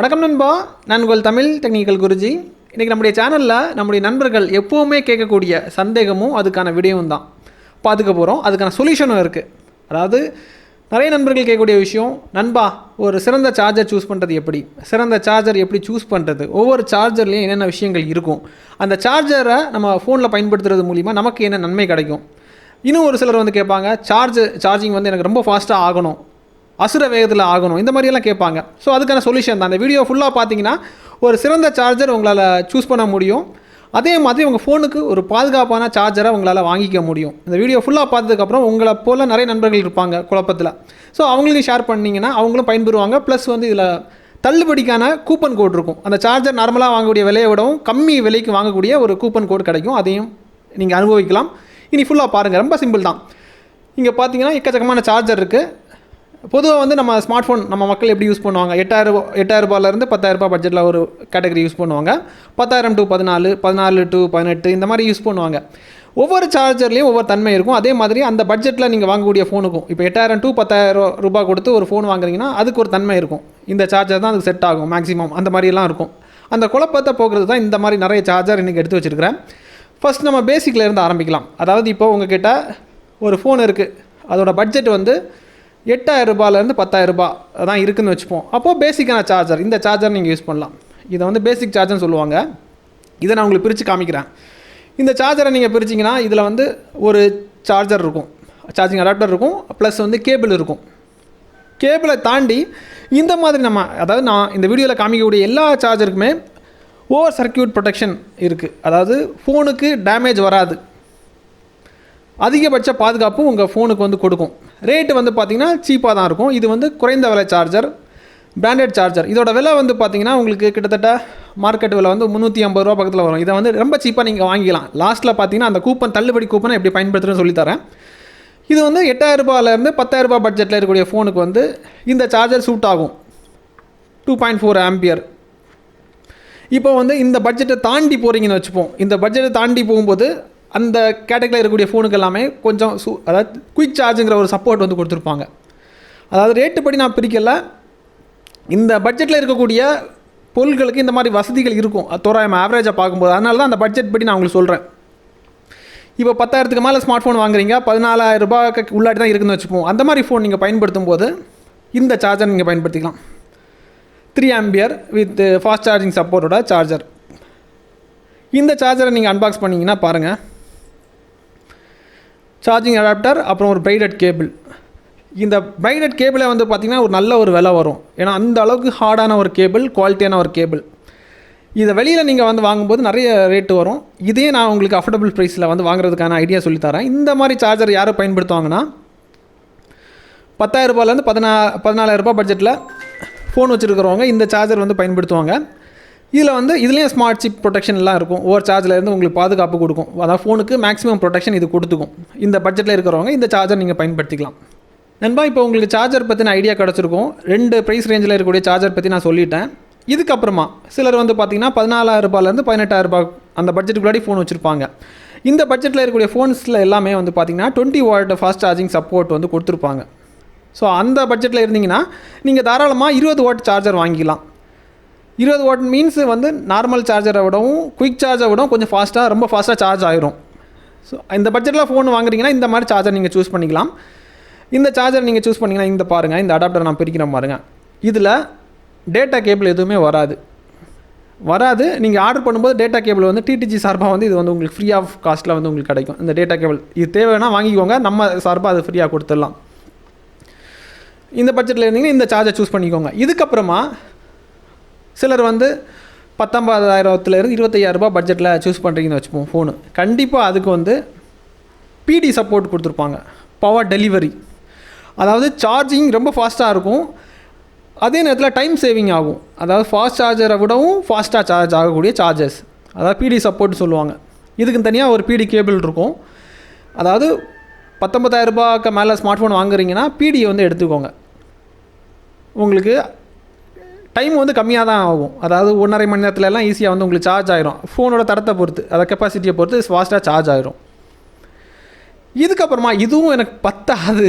வணக்கம் நண்பா, நான் உங்கள் தமிழ் டெக்னிக்கல் குருஜி. இன்றைக்கி நம்முடைய சேனலில் நம்முடைய நண்பர்கள் எப்போவுமே கேட்கக்கூடிய சந்தேகமும் அதுக்கான விடையும் தான் பார்த்துக்க போகிறோம். அதுக்கான சொல்யூஷனும் இருக்குது. அதாவது நிறைய நண்பர்கள் கேட்கக்கூடிய விஷயம், நண்பா ஒரு சிறந்த சார்ஜர் சூஸ் பண்ணுறது எப்படி, சிறந்த சார்ஜர் எப்படி சூஸ் பண்ணுறது, ஒவ்வொரு சார்ஜர்லேயும் என்னென்ன விஷயங்கள் இருக்கும், அந்த சார்ஜரை நம்ம ஃபோனில் பயன்படுத்துறது மூலிமா நமக்கு என்ன நன்மை கிடைக்கும். இன்னும் ஒரு சிலர் வந்து கேட்பாங்க, சார்ஜிங் வந்து எனக்கு ரொம்ப ஃபாஸ்ட்டாக ஆகணும், அசுர வேகத்தில் ஆகணும், இந்த மாதிரியெல்லாம் கேட்பாங்க. ஸோ அதுக்கான சொல்யூஷன் தான். அந்த வீடியோ ஃபுல்லாக பார்த்தீங்கன்னா ஒரு சிறந்த சார்ஜர் உங்களால் சூஸ் பண்ண முடியும். அதே மாதிரி உங்கள் ஃபோனுக்கு ஒரு பாதுகாப்பான சார்ஜரை உங்களால் வாங்கிக்க முடியும். இந்த வீடியோ ஃபுல்லாக பார்த்ததுக்கப்புறம் உங்களை போல் நிறைய நண்பர்கள் இருப்பாங்க குழப்பத்தில். ஸோ அவங்களையும் ஷேர் பண்ணிங்கன்னா அவங்களும் பயன்பெறுவாங்க. ப்ளஸ் வந்து இதில் தள்ளுபடிக்கான கூப்பன் கோட் இருக்கும். அந்த சார்ஜர் நார்மலாக வாங்கக்கூடிய விலையை விடவும் கம்மி விலைக்கு வாங்கக்கூடிய ஒரு கூப்பன் கோட் கிடைக்கும். அதையும் நீங்கள் அனுபவிக்கலாம். இனி ஃபுல்லாக பாருங்கள், ரொம்ப சிம்பிள் தான். இங்கே பார்த்தீங்கன்னா எக்கச்சக்கமான சார்ஜர் இருக்குது. பொதுவாக வந்து நம்ம ஸ்மார்ட் ஃபோன் நம்ம மக்கள் எப்படி யூஸ் பண்ணுவாங்க, 8,000 ரூபாயிலேருந்து 10,000 ரூபாய் பட்ஜெட்டில் ஒரு கேட்டகரி யூஸ் பண்ணுவாங்க. 10,000 to 14, 14 to 18 இந்த மாதிரி யூஸ் பண்ணுவாங்க. ஒவ்வொரு சார்ஜர்லேயும் ஒவ்வொரு தன்மை இருக்கும். அதே மாதிரி அந்த பட்ஜெட்டில் நீங்கள் வாங்கக்கூடிய ஃபோனுக்கும், இப்போ 8,000 to 10,000 ரூபாய் கொடுத்து ஒரு ஃபோன் வாங்குறீங்கன்னா அதுக்கு ஒரு தன்மை இருக்கும். இந்த சார்ஜர் தான் அதுக்கு செட் ஆகும் மேக்ஸிமம், அந்த மாதிரிலாம் இருக்கும். அந்த குழப்பத்தை போக்குறது தான் இந்த மாதிரி நிறைய சார்ஜர் இன்றைக்கி எடுத்து வச்சுருக்கிறேன். ஃபஸ்ட் நம்ம பேசிக்கில் இருந்து ஆரம்பிக்கலாம். அதாவது இப்போ உங்ககிட்ட ஒரு ஃபோன் இருக்குது, அதோட பட்ஜெட் வந்து 8,000 ரூபாயிலேருந்து 10,000 ரூபாய் தான் இருக்குதுன்னு வச்சுப்போம். அப்போது பேசிக்கான சார்ஜர், இந்த சார்ஜர் நீங்கள் யூஸ் பண்ணலாம். இதை வந்து பேசிக் சார்ஜர்னு சொல்லுவாங்க. இதை நான் உங்களுக்கு பிரித்து காமிக்கிறேன். இந்த சார்ஜரை நீங்கள் பிரிச்சிங்கன்னா இதில் வந்து ஒரு சார்ஜர் இருக்கும், சார்ஜிங் அடாப்டர் இருக்கும், ப்ளஸ் வந்து கேபிள் இருக்கும். கேபிளை தாண்டி இந்த மாதிரி அதாவது நான் இந்த வீடியோவில் காமிக்கக்கூடிய எல்லா சார்ஜருக்குமே ஓவர் சர்க்யூட் ப்ரொடெக்ஷன் இருக்குது. அதாவது ஃபோனுக்கு டேமேஜ் வராது, அதிகபட்ச பாதுகாப்பும் உங்கள் ஃபோனுக்கு வந்து கொடுக்கும். ரேட்டு வந்து பார்த்திங்கன்னா சீப்பாக தான் இருக்கும். இது வந்து குறைந்த விலை சார்ஜர், பிராண்டட் சார்ஜர். இதோட விலை வந்து பார்த்திங்கன்னா உங்களுக்கு கிட்டத்தட்ட மார்க்கெட் விலை வந்து 350 ரூபா பக்கத்தில் வரும். இதை வந்து ரொம்ப சீப்பாக நீங்கள் வாங்கிக்கலாம். லாஸ்ட்டில் பார்த்தீங்கன்னா அந்த கூப்பன், தள்ளுபடி கூப்பனை எப்படி பயன்படுத்துகிறேன்னு சொல்லித்தரேன். இது வந்து 8,000 ரூபாயிலேருந்து 10,000 ரூபாய் பட்ஜெட்டில் இருக்கக்கூடிய ஃபோனுக்கு வந்து இந்த சார்ஜர் சூட் ஆகும். 2.4 ஆம்பியர். இப்போ வந்து இந்த பட்ஜெட்டை தாண்டி போகிறீங்கன்னு வச்சுப்போம். இந்த பட்ஜெட்டை தாண்டி போகும்போது அந்த கேட்டகரியில் இருக்கக்கூடிய ஃபோனுக்கு எல்லாமே கொஞ்சம் அதாவது குயிக் சார்ஜுங்கிற ஒரு சப்போர்ட் வந்து கொடுத்துருப்பாங்க. அதாவது ரேட்டு படி நான் பிரிக்கல, இந்த பட்ஜெட்டில் இருக்கக்கூடிய பொருட்களுக்கு இந்த மாதிரி வசதிகள் இருக்கும் தோராயம் ஆவரேஜாக பார்க்கும்போது. அதனால தான் அந்த பட்ஜெட் படி நான் உங்களுக்கு சொல்கிறேன். இப்போ 10,000க்கு மேலே ஸ்மார்ட் ஃபோன் வாங்குறீங்க, 14,000 ரூபாய்க்கு உள்ளாடி தான் இருக்குதுன்னு வச்சுப்போம். அந்த மாதிரி ஃபோன் நீங்கள் பயன்படுத்தும் போது இந்த சார்ஜர் நீங்கள் பயன்படுத்திக்கலாம். 3 ஆம்பியர் வித் ஃபாஸ்ட் சார்ஜிங் சப்போர்ட்டோட சார்ஜர். இந்த சார்ஜரை நீங்கள் அன்பாக்ஸ் பண்ணிங்கன்னா பாருங்கள், சார்ஜிங் அடாப்டர், அப்புறம் ஒரு பிரைடட் கேபிள். இந்த பிரைடட் கேபிளை வந்து பார்த்திங்கன்னா ஒரு நல்ல ஒரு விலை வரும். ஏன்னா அந்த அளவுக்கு ஹார்டான ஒரு கேபிள், குவாலிட்டியான ஒரு கேபிள். இதை வெளியில் நீங்கள் வந்து வாங்கும்போது நிறைய ரேட்டு வரும். இதே நான் உங்களுக்கு அஃபோர்டபுள் ப்ரைஸில் வந்து வாங்குறதுக்கான ஐடியா சொல்லித்தரேன். இந்த மாதிரி சார்ஜர் யாரை பயன்படுத்துவாங்கன்னா 10,000 ரூபாயிலேருந்து 14,000 ரூபாய் பட்ஜெட்டில் ஃபோன் வச்சுருக்கிறவங்க இந்த சார்ஜர் வந்து பயன்படுத்துவாங்க. இதில் வந்து இதுலேயும் ஸ்மார்ட் சிப் ப்ரொடெக்ஷன்லாம் இருக்கும். ஒவ்வொரு சார்ஜர்லேருந்து உங்களுக்கு பாதுகாப்பு கொடுக்கும். அதாவது ஃபோனுக்கு மேக்ஸிமம் ப்ரொடெக்ஷன் இது கொடுத்துக்கும். இந்த பட்ஜெட்டில் இருக்கிறவங்க இந்த சார்ஜர் நீங்கள் பயன்படுத்திக்கலாம். நண்பா, இப்போ உங்களுக்கு சார்ஜர் பற்றின ஐடியா கிடச்சிருக்கும். 2 ப்ரைஸ் ரேஞ்சில் இருக்கக்கூடிய சார்ஜர் பற்றி நான் சொல்லிட்டேன். இதுக்கப்புறமா சிலர் வந்து பார்த்திங்கன்னா 14,000 ரூபாயிலேருந்து 18,000 ரூபாய் அந்த பட்ஜெட்டுக்குள்ளாடி ஃபோன் வச்சுருப்பாங்க. இந்த பட்ஜெட்டில் இருக்கக்கூடிய ஃபோன்ஸில் எல்லாமே வந்து பார்த்திங்கன்னா 20 வாட் ஃபாஸ்ட் சார்ஜிங் சப்போர்ட் வந்து கொடுத்துருப்பாங்க. ஸோ அந்த பட்ஜெட்டில் இருந்தீங்கன்னா நீங்கள் தாராளமாக 20 வாட் சார்ஜர் வாங்கிக்கலாம். 20 வாட் மீன்ஸ் வந்து நார்மல் சார்ஜரை விடவும் குயிக் சார்ஜரை விடவும் கொஞ்சம் ஃபாஸ்ட்டாக, ரொம்ப ஃபாஸ்ட்டாக சார்ஜ் ஆகிரும். ஸோ இந்த பட்ஜெட்டில் ஃபோன் வாங்குறீங்கன்னா இந்த மாதிரி சார்ஜர் நீங்கள் சூஸ் பண்ணிக்கலாம். இந்த சார்ஜர் நீங்கள் சூஸ் பண்ணிங்கன்னா இந்த பாருங்கள், இந்த அடாப்டர் நான் பிரிக்கிறேன் பாருங்கள். இதில் டேட்டா கேபிள் எதுவுமே வராது. நீங்கள் ஆர்டர் பண்ணும்போது டேட்டா கேபிள் வந்து டிடிஜி சார்பாக வந்து இது வந்து உங்களுக்கு ஃப்ரீ ஆஃப் காஸ்ட்டில் வந்து உங்களுக்கு கிடைக்கும். இந்த டேட்டா கேபிள் இது தேவைன்னா வாங்கிக்கோங்க, நம்ம சார்பாக அது ஃப்ரீயாக கொடுத்துடலாம். இந்த பட்ஜெட்டில் இருந்தீங்கன்னா இந்த சார்ஜர் சூஸ் பண்ணிக்கோங்க. இதுக்கப்புறமா சிலர் வந்து 19,000லேருந்து 25,000 ரூபாய் பட்ஜெட்டில் சூஸ் பண்ணுறீங்கன்னு வச்சுப்போம் ஃபோனு. கண்டிப்பாக அதுக்கு வந்து பிடி சப்போர்ட் கொடுத்துருப்பாங்க, பவர் டெலிவரி. அதாவது சார்ஜிங் ரொம்ப ஃபாஸ்ட்டாக இருக்கும், அதே நேரத்தில் டைம் சேவிங் ஆகும். அதாவது ஃபாஸ்ட் சார்ஜரை விடவும் ஃபாஸ்ட்டாக சார்ஜ் ஆகக்கூடிய சார்ஜர்ஸ், அதாவது பிடி சப்போர்ட் சொல்லுவாங்க. இதுக்கு தனியாக ஒரு பிடி கேபிள் இருக்கும். அதாவது 19,000 ரூபாய்க்கு மேலே ஸ்மார்ட் ஃபோன் வாங்குறீங்கன்னா பிடி வந்து எடுத்துக்கோங்க. உங்களுக்கு டைம் வந்து கம்மியாக தான் ஆகும். அதாவது 1.5 மணி நேரத்துலலாம் ஈஸியாக வந்து உங்களுக்கு சார்ஜ் ஆகிரும். ஃபோனோட தரத்தை பொறுத்து, அதை கெப்பாசிட்டியை பொறுத்து ஃபாஸ்ட்டாக சார்ஜ் ஆகிரும். இதுக்கப்புறமா இதுவும் எனக்கு பத்தாது,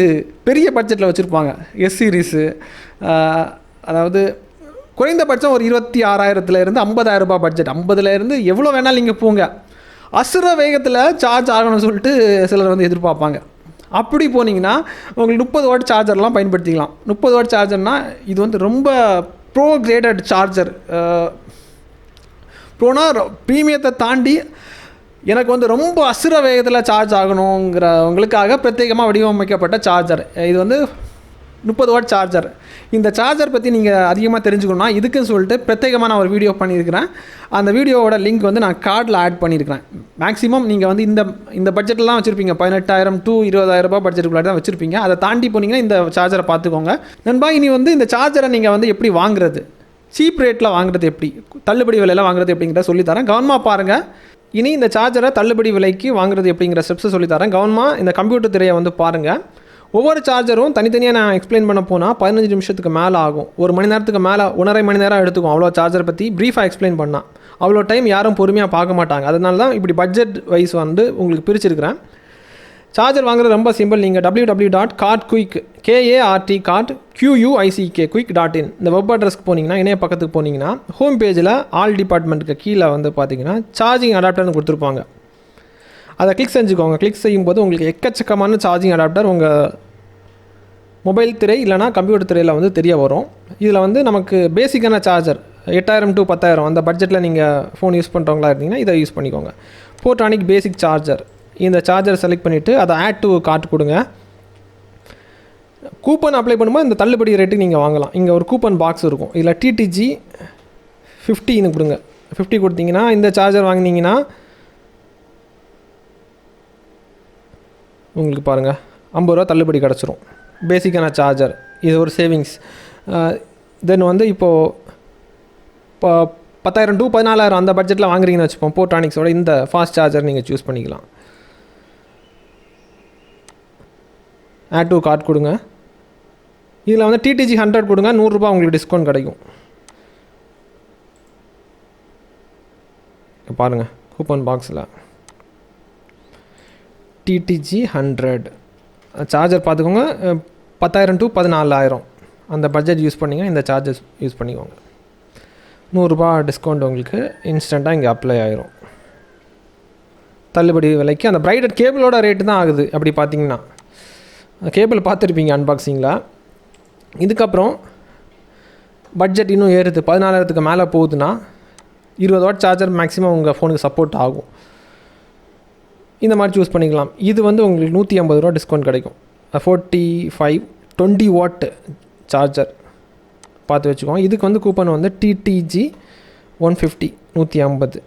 பெரிய பட்ஜெட்டில் வச்சுருப்பாங்க. எஸ் சீரீஸு, அதாவது குறைந்தபட்சம் ஒரு 26,000 50,000 ரூபாய் பட்ஜெட், 50லேருந்து எவ்வளோ வேணாலும் நீங்கள் போங்க. அசுர வேகத்தில் சார்ஜ் ஆகணும்னு சொல்லிட்டு சிலர் வந்து எதிர்பார்ப்பாங்க. அப்படி போனீங்கன்னா உங்களுக்கு 30 வாட் சார்ஜர்லாம் பயன்படுத்திக்கலாம். 30 வாட் சார்ஜர்னால் இது வந்து ரொம்ப ப்ரோ கிரேடட் சார்ஜர். ப்ரோனா ப்ரீமியத்தை தாண்டி எனக்கு வந்து ரொம்ப அசுர வேகத்தில் சார்ஜ் ஆகணுங்கிறவங்களுக்காக பிரத்யேகமாக வடிவமைக்கப்பட்ட சார்ஜர். இது வந்து 30 வாட் சார்ஜர். இந்த சார்ஜர் பற்றி நீங்கள் அதிகமாக தெரிஞ்சுக்கணுன்னா இதுக்குன்னு சொல்லிட்டு பிரத்யேகமாக நான் ஒரு வீடியோ பண்ணியிருக்கிறேன். அந்த வீடியோவோட லிங்க் வந்து நான் கார்டில் ஆட் பண்ணியிருக்கிறேன். மேக்ஸிமம் நீங்கள் வந்து இந்த பட்ஜெட்லாம் வச்சுருப்பீங்க, 18,000 to 20,000 ரூபாய் பட்ஜெட்டுக்குள்ளே தான் வச்சுருப்பீங்க. அதை தாண்டி போனீங்கன்னா இந்த சார்ஜரை பார்த்துக்கோங்க நண்பா. இனி வந்து இந்த சார்ஜரை நீங்கள் வந்து எப்படி வாங்குறது, சீப் ரேட்டில் வாங்குறது எப்படி, தள்ளுபடி விலையில் வாங்குறது எப்படிங்கிறத சொல்லித்தரேன். கவனமாக பாருங்கள். இனி இந்த சார்ஜரை தள்ளுபடி விலைக்கு வாங்குறது எப்படிங்கிற ஸ்டெப்ஸை சொல்லித்தரேன். கவனமாக இந்த கம்ப்யூட்டர் திரையை வந்து பாருங்கள். ஒவ்வொரு சார்ஜரும் தனித்தனியாக நான் எக்ஸ்பிளைன் பண்ண போனால் 15 நிமிஷத்துக்கு மேலே ஆகும். 1 மணி நேரத்துக்கு மேலே 1.5 மணி நேரம் எடுத்துக்கும் அவ்வளோ சார்ஜர் பற்றி ப்ரீஃபாக எக்ஸ்பிளைன் பண்ணால். அவ்வளோ டைம் யாரும் பொறுமையாக பார்க்க மாட்டாங்க. அதனால தான் இப்படி பட்ஜெட் வைஸ் வந்து உங்களுக்கு பிரிச்சிருக்கிறேன். சார்ஜர் வாங்குறது ரொம்ப சிம்பிள். நீங்கள் www.cartquick KART.QUICK இந்த வெப் அட்ரஸ்க்கு போனீங்கன்னா, இணைய பக்கத்துக்கு போனீங்கன்னா, ஹோம் பேஜில் ஆல் டிபார்ட்மெண்ட்டுக்கு கீழே வந்து பார்த்தீங்கன்னா சார்ஜிங் அடாப்டர்னு கொடுத்துருப்பாங்க. அதை கிளிக் செஞ்சுக்கோங்க. கிளிக் செய்யும்போது உங்களுக்கு எக்கச்சக்கமான சார்ஜிங் அடாப்டர் உங்கள் மொபைல் திரை இல்லைனா கம்ப்யூட்டர் திரையில் வந்து தெரிய வரும். இதில் வந்து நமக்கு பேசிக்கான சார்ஜர் 8,000 to 10,000 அந்த பட்ஜெட்டில் நீங்கள் ஃபோன் யூஸ் பண்ணுறவங்களா இருந்தீங்கன்னா இதை யூஸ் பண்ணிக்கோங்க. போர்ட்ரானிக் பேசிக் சார்ஜர், இந்த சார்ஜர் செலக்ட் பண்ணிவிட்டு அதை ஆட் டு கார்ட் கொடுங்க. கூப்பன் அப்ளை பண்ணும்போது இந்த தள்ளுபடி ரேட்டுக்கு நீங்கள் வாங்கலாம். இங்கே ஒரு கூப்பன் பாக்ஸ் இருக்கும். இதில் TTG 50 கொடுங்க. 50 கொடுத்தீங்கன்னா இந்த சார்ஜர் வாங்கினீங்கன்னா உங்களுக்கு பாருங்கள் 50 ரூபா தள்ளுபடி கிடச்சிரும். பேசிக்கான சார்ஜர் இது ஒரு சேவிங்ஸ். தென் வந்து இப்போது 10,000 to 14,000 அந்த பட்ஜெட்டில் வாங்குறீங்கன்னு வச்சுப்போம். போர்ட்ரானிக்ஸோட இந்த ஃபாஸ்ட் சார்ஜர் நீங்கள் சூஸ் பண்ணிக்கலாம். ஆட் டு கார்ட் கொடுங்க. இதில் வந்து TTG 100 கொடுங்க, 100 ரூபா உங்களுக்கு டிஸ்கவுண்ட் கிடைக்கும். பாருங்கள் கூப்பன் பாக்ஸில் TTG 100 சார்ஜர் பார்த்துக்கோங்க. 10,000 to 14,000 அந்த பட்ஜெட் யூஸ் பண்ணிங்கன்னா இந்த சார்ஜஸ் யூஸ் பண்ணிக்கோங்க. 100 ரூபா டிஸ்கவுண்ட் உங்களுக்கு இன்ஸ்டண்ட்டாக இங்கே அப்ளை ஆகிரும். தள்ளுபடி விலைக்கு அந்த பிரைடட் கேபிளோட ரேட்டு தான் ஆகுது. அப்படி பார்த்தீங்கன்னா கேபிள் பார்த்துருப்பீங்க அன்பாக்சிங்கில். இதுக்கப்புறம் பட்ஜெட் இன்னும் ஏறுது, 14,000க்கு மேலே போகுதுன்னா 20 வாட் சார்ஜர் மேக்ஸிமம் உங்கள் ஃபோனுக்கு சப்போர்ட் ஆகும். இந்த மாதிரி சூஸ் பண்ணிக்கலாம். இது வந்து உங்களுக்கு 150 ரூபா டிஸ்கவுண்ட் கிடைக்கும். 45 20 வாட் சார்ஜர் பார்த்து வச்சுக்கோங்க. இதுக்கு வந்து கூப்பன் வந்து TTG 150 150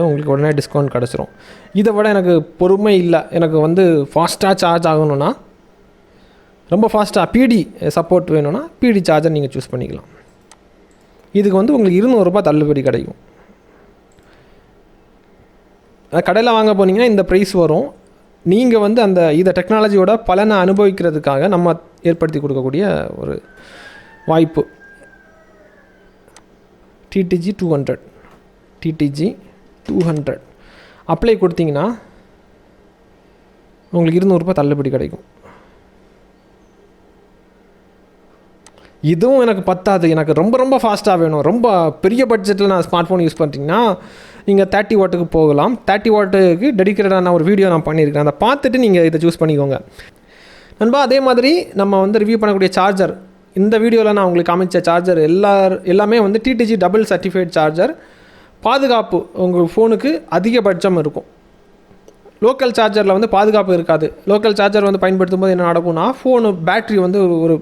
உங்களுக்கு உடனே டிஸ்கவுண்ட் கிடச்சிரும். இதை விட எனக்கு பொறுமை இல்லை, எனக்கு வந்து ஃபாஸ்ட்டாக சார்ஜ் ஆகணும்னா, ரொம்ப ஃபாஸ்ட்டாக PD சப்போர்ட் வேணும்னா PD சார்ஜர் நீங்கள் சூஸ் பண்ணிக்கலாம். இதுக்கு வந்து உங்களுக்கு 200 ரூபா தள்ளுபடி கிடைக்கும். கடையில் வாங்க போனீங்கன்னா இந்த ப்ரைஸ் வரும். நீங்கள் வந்து இதை டெக்னாலஜியோட பலனை அனுபவிக்கிறதுக்காக நம்ம ஏற்படுத்தி கொடுக்கக்கூடிய ஒரு வாய்ப்பு. TTG 200 அப்ளை கொடுத்தீங்கன்னா உங்களுக்கு 200 ரூபா தள்ளுபடி கிடைக்கும். இதுவும் எனக்கு பத்தாது, எனக்கு ரொம்ப ஃபாஸ்ட்டாக வேணும், ரொம்ப பெரிய பட்ஜெட்டில் நான் ஸ்மார்ட் ஃபோன் யூஸ் பண்ணுறீங்கன்னா நீங்கள் 30 வாட்டுக்கு போகலாம். 30 வாட்டுக்கு டெடிக்கேட்டடான ஒரு வீடியோ நான் பண்ணியிருக்கேன். அதை பார்த்துட்டு நீங்கள் இதை சூஸ் பண்ணிக்கோங்க நண்பா. அதே மாதிரி நம்ம வந்து ரிவ்யூ பண்ணக்கூடிய சார்ஜர், இந்த வீடியோவில் நான் உங்களுக்கு அமைச்ச சார்ஜர் எல்லாமே வந்து TTG டபுள் சர்டிஃபைட் சார்ஜர். பாதுகாப்பு உங்கள் ஃபோனுக்கு அதிகபட்சம் இருக்கும். லோக்கல் சார்ஜரில் வந்து பாதுகாப்பு இருக்காது. லோக்கல் சார்ஜர் வந்து பயன்படுத்தும் போது என்ன நடக்கும்னா, ஃபோனு பேட்ரி வந்து ஒரு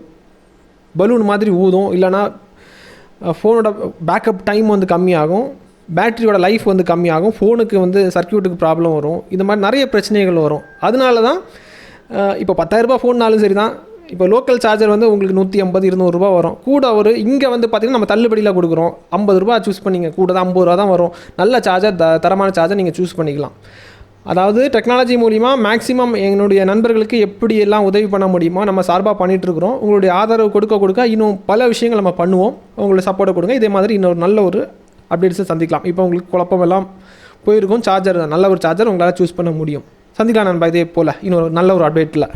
பலூன் மாதிரி ஊதும், இல்லைனா ஃபோனோட பேக்கப் டைம் வந்து கம்மியாகும், பேட்டரியோட லைஃப் வந்து கம்மியாகும், ஃபோனுக்கு வந்து சர்க்யூட்டுக்கு ப்ராப்ளம் வரும். இந்த மாதிரி நிறைய பிரச்சனைகள் வரும். அதனால தான் இப்போ 10,000 ரூபா ஃபோன்னாலும் சரி தான், இப்போ லோக்கல் சார்ஜர் வந்து உங்களுக்கு 150 200 ரூபா வரும். கூட ஒரு இங்கே வந்து பார்த்திங்கன்னா நம்ம தள்ளுபடியில் கொடுக்குறோம், 50 ரூபா சூஸ் பண்ணிங்க, கூட தான் 50 ரூபா தான் வரும். நல்ல சார்ஜர், தரமான சார்ஜர் நீங்கள் சூஸ் பண்ணிக்கலாம். அதாவது டெக்னாலஜி மூலிமா மேக்ஸிமம் என்னுடைய நண்பர்களுக்கு எப்படி எல்லாம் உதவி பண்ண முடியுமோ நம்ம சார்பாக பண்ணிகிட்ருக்குறோம். உங்களுடைய ஆதரவு கொடுக்க இன்னும் பல விஷயங்கள் நம்ம பண்ணுவோம். உங்களுடைய சப்போர்ட்டை கொடுங்க. இதே மாதிரி இன்னொரு நல்ல ஒரு அப்டேட்ஸை சந்திக்கலாம். இப்போ உங்களுக்கு குழப்பம் எல்லாம் போயிருக்கும். சார்ஜர் நல்ல ஒரு சார்ஜர் உங்களால் சூஸ் பண்ண முடியும். சந்திக்கலாம் நண்பா இதே போல் இன்னொரு நல்ல ஒரு அப்டேட்டில்.